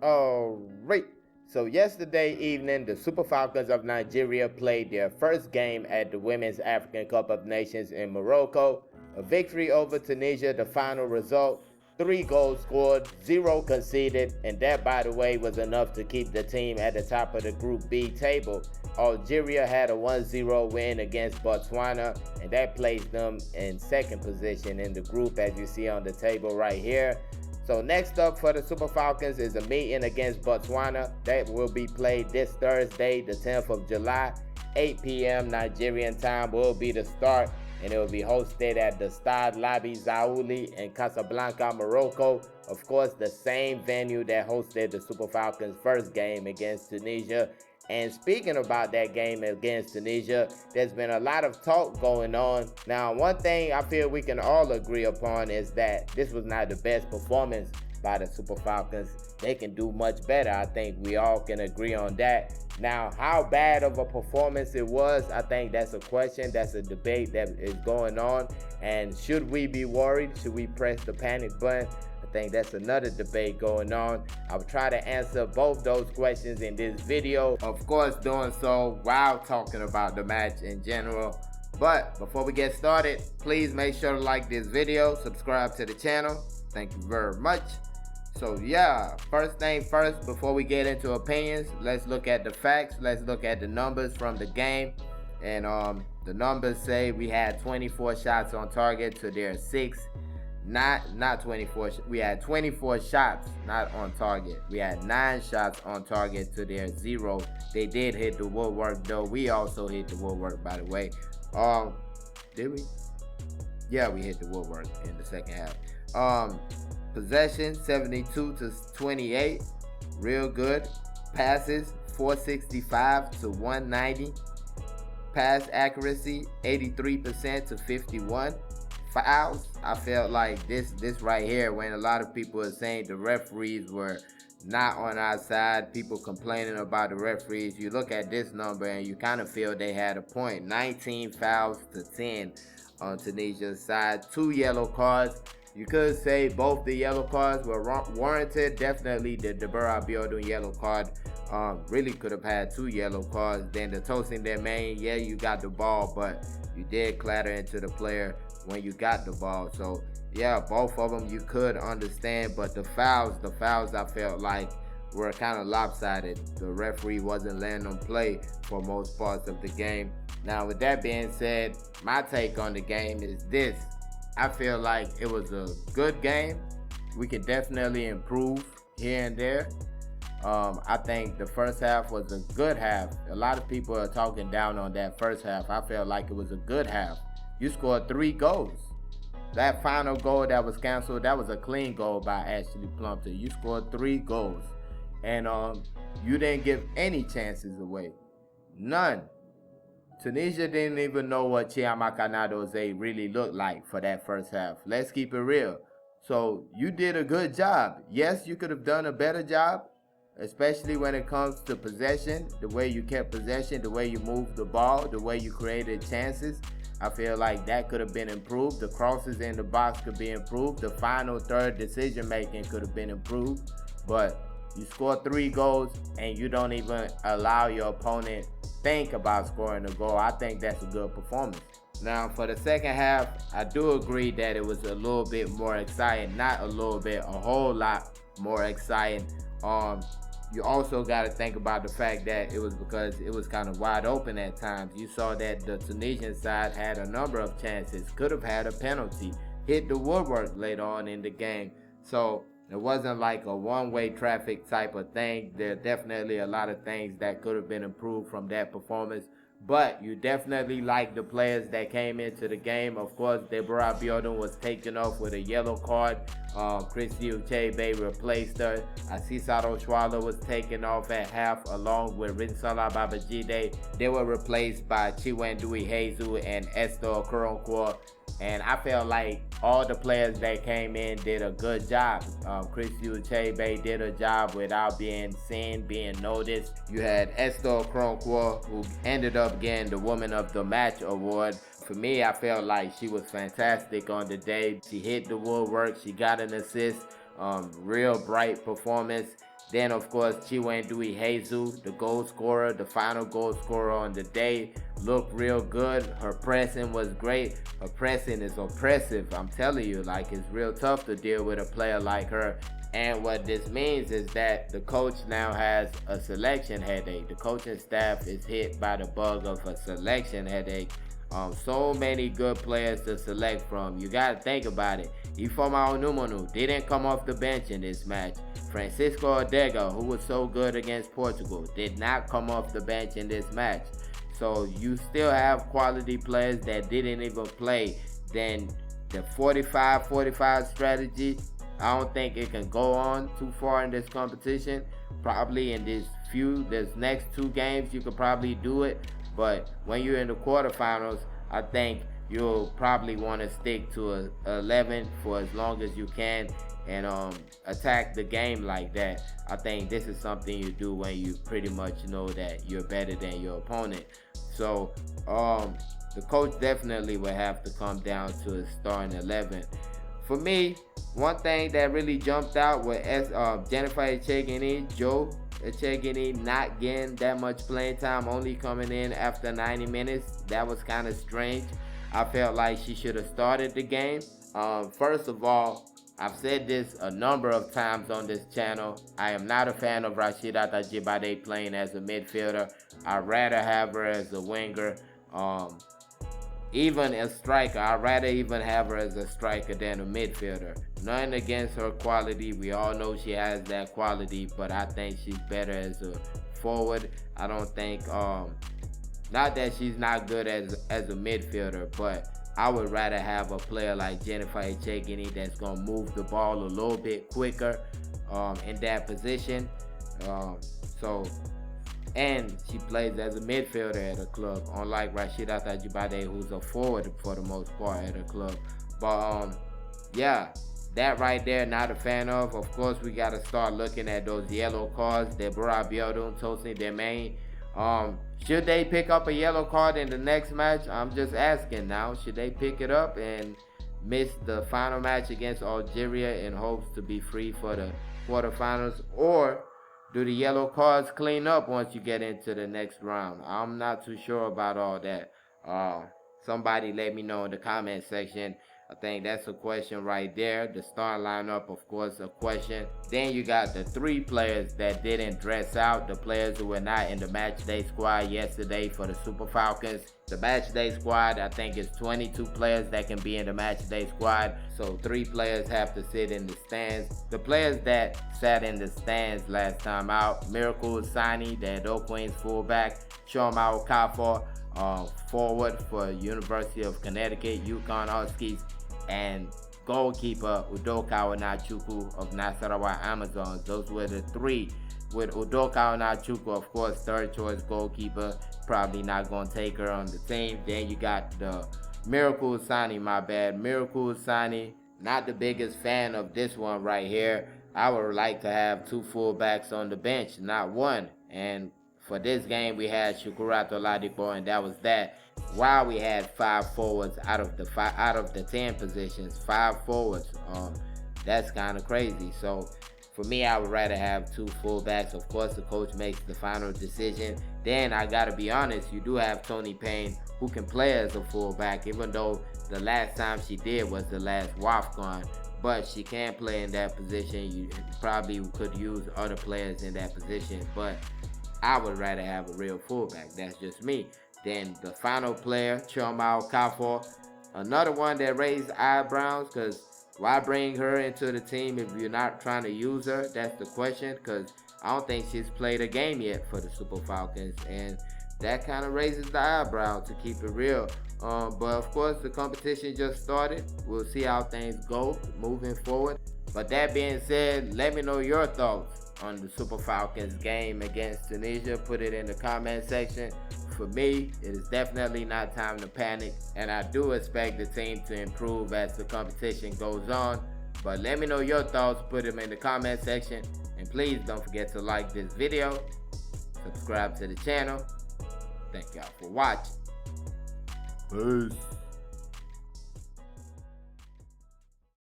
Alright, so yesterday evening, the Super Falcons of Nigeria played their first game at the Women's African Cup of Nations in Morocco. A victory over Tunisia, the final result. 3 goals scored, 0 conceded, and that, by the way, was enough to keep the team at the top of the Group B table. Algeria had a 1-0 win against Botswana, and that placed them in second position in the group, as you see on the table right here. So next up for the Super Falcons is a meeting against Botswana that will be played this Thursday, the 10th of July. 8 p.m. Nigerian time will be the start, and it will be hosted at the Stade Labi Zaouli in Casablanca, Morocco. Of course, the same venue that hosted the Super Falcons' first game against Tunisia. And speaking about that game against Tunisia, there's been a lot of talk going on. Now, one thing I feel we can all agree upon is that this was not the best performance by the Super Falcons. They can do much better. I think we all can agree on that. Now, how bad of a performance it was, I think that's a question, that's a debate that is going on. And should we be worried? Should we press the panic button? I think that's another debate going on. I'll try to answer both those questions in this video. Of course, doing so while talking about the match in general. But before we get started, please make sure to like this video, subscribe to the channel. Thank you very much. So yeah, first thing first, before we get into opinions, let's look at the facts. Let's look at the numbers from the game. And the numbers say we had 24 shots on target to their 6. Not 24. We had 24 shots, not on target. We had 9 shots on target to their 0. They did hit the woodwork though. We also hit the woodwork, by the way. Did we? Yeah, we hit the woodwork in the second half. Possession 72 to 28, real good. Passes 465 to 190. Pass accuracy 83% to 51. Fouls, I felt like this right here, when a lot of people are saying the referees were not on our side, people complaining about the referees, you look at this number and you kind of feel they had a point. 19 fouls to 10 on Tunisia's side. 2 yellow cards. You could say both the yellow cards were warranted. Definitely the Debora Abiodun yellow card really could have had 2 yellow cards. Then the Tosin Demain, yeah, you got the ball, but you did clatter into the player when you got the ball. So yeah, both of them you could understand, but the fouls I felt like were kind of lopsided. The referee wasn't letting them play for most parts of the game. Now with that being said, my take on the game is this. I feel like it was a good game. We could definitely improve here and there. I think the first half was a good half. A lot of people are talking down on that first half. I felt like it was a good half. You scored 3 goals. That final goal that was canceled, that was a clean goal by Ashley Plumpton. You scored 3 goals. And you didn't give any chances away. None. Tunisia didn't even know what Chioma Okafor really looked like for that first half. Let's keep it real. So you did a good job. Yes, you could have done a better job, especially when it comes to possession, the way you kept possession, the way you moved the ball, the way you created chances. I feel like that could have been improved. The crosses in the box could be improved. The final third decision making could have been improved. But you scored 3 goals and you don't even allow your opponent think about scoring a goal. I think that's a good performance. Now for the second half, I do agree that it was a little bit more exciting. Not a little bit, a whole lot more exciting. You also got to think about the fact that it was because it was kind of wide open at times. You saw that the Tunisian side had a number of chances, could have had a penalty, hit the woodwork later on in the game. So it wasn't like a one-way traffic type of thing. There are definitely a lot of things that could have been improved from that performance. But you definitely like the players that came into the game. Of course, Debora Abiodun was taken off with a yellow card. Christy Uchebe replaced her. Asisaro Chwala was taken off at half along with Rinsola Babajide. They were replaced by Chiwendui Hezu and Esther Okoronkwo. And I felt like all the players that came in did a good job. Christy Uchebe did a job without being seen, being noticed. You had Esther Okoronkwo, who ended up getting the Woman of the Match award. For me, I felt like she was fantastic on the day. She hit the woodwork. She got an assist. Real bright performance. Then, of course, Chiwendui Jesus, the goal scorer, the final goal scorer on the day, looked real good. Her pressing was great. Her pressing is oppressive. I'm telling you, like, it's real tough to deal with a player like her. And what this means is that the coach now has a selection headache. The coaching staff is hit by the bug of a selection headache. So many good players to select from. You got to think about it. Ifeoma Onumonu didn't come off the bench in this match. Francisco Odega, who was so good against Portugal, did not come off the bench in this match. So you still have quality players that didn't even play. Then the 45-45 strategy, I don't think it can go on too far in this competition. Probably in this next 2 games, you could probably do it. But when you're in the quarterfinals, I think you'll probably want to stick to a 11 for as long as you can and attack the game like that. I think this is something you do when you pretty much know that you're better than your opponent. So the coach definitely will have to come down to a starting 11. For me, one thing that really jumped out was Jennifer Echegini not getting that much playing time, only coming in after 90 minutes. That was kind of strange. I felt like she should have started the game. First of all, I've said this a number of times on this channel. I am not a fan of Rashida Tajibade playing as a midfielder. I'd rather have her as a winger. Even a striker, I'd rather even have her as a striker than a midfielder. Nothing against her quality. We all know she has that quality, but I think she's better as a forward. I don't think, not that she's not good as a midfielder, but I would rather have a player like Jennifer Echegini that's going to move the ball a little bit quicker in that position. And she plays as a midfielder at a club, unlike Rashida Tajibade, who's a forward for the most part at a club. But yeah, that right there, not a fan of. Of course, we got to start looking at those yellow cards. Deborah Abiodun, Tosin Demain. Should they pick up a yellow card in the next match? I'm just asking now. Should they pick it up and miss the final match against Algeria in hopes to be free for the quarterfinals? Or do the yellow cards clean up once you get into the next round? I'm not too sure about all that. Somebody let me know in the comment section. I think that's a question right there. The starting lineup, of course, a question. Then you got the 3 players that didn't dress out, the players who were not in the matchday squad yesterday for the Super Falcons. The matchday squad, I think, is 22 players that can be in the matchday squad. So 3 players have to sit in the stands. The players that sat in the stands last time out: Miracle Usani, the Edo Queens fullback; Chioma Okafor, forward for University of Connecticut, UConn Huskies; and goalkeeper Udoka Onachukwu of Nasarawa Amazons. Those were the 3. With Udoka Onachukwu, of course, third choice goalkeeper, probably not going to take her on the team. Then you got the Miracle Usani, Miracle Usani, not the biggest fan of this one right here. I would like to have 2 fullbacks on the bench, not 1. And for this game, we had Shukurato Ladipo, and that was that. While we had 5 forwards out of the 10 positions, 5 forwards. That's kind of crazy. So for me, I would rather have 2 fullbacks. Of course, the coach makes the final decision. Then I gotta be honest, you do have Toni Payne, who can play as a fullback, even though the last time she did was the last WAFCON. But she can play in that position. You probably could use other players in that position, but I would rather have a real fullback. That's just me. Then the final player, Chioma Okafor, another one that raised eyebrows, because why bring her into the team if you're not trying to use her? That's the question, because I don't think she's played a game yet for the Super Falcons, and that kind of raises the eyebrow, to keep it real. But of course, the competition just started. We'll see how things go moving forward. But that being said, let me know your thoughts on the Super Falcons game against Tunisia. Put it in the comment section. For me, it is definitely not time to panic, and I do expect the team to improve as the competition goes on. But let me know your thoughts. Put them in the comment section, and please don't forget to like this video, subscribe to the channel. Thank y'all for watching. Peace.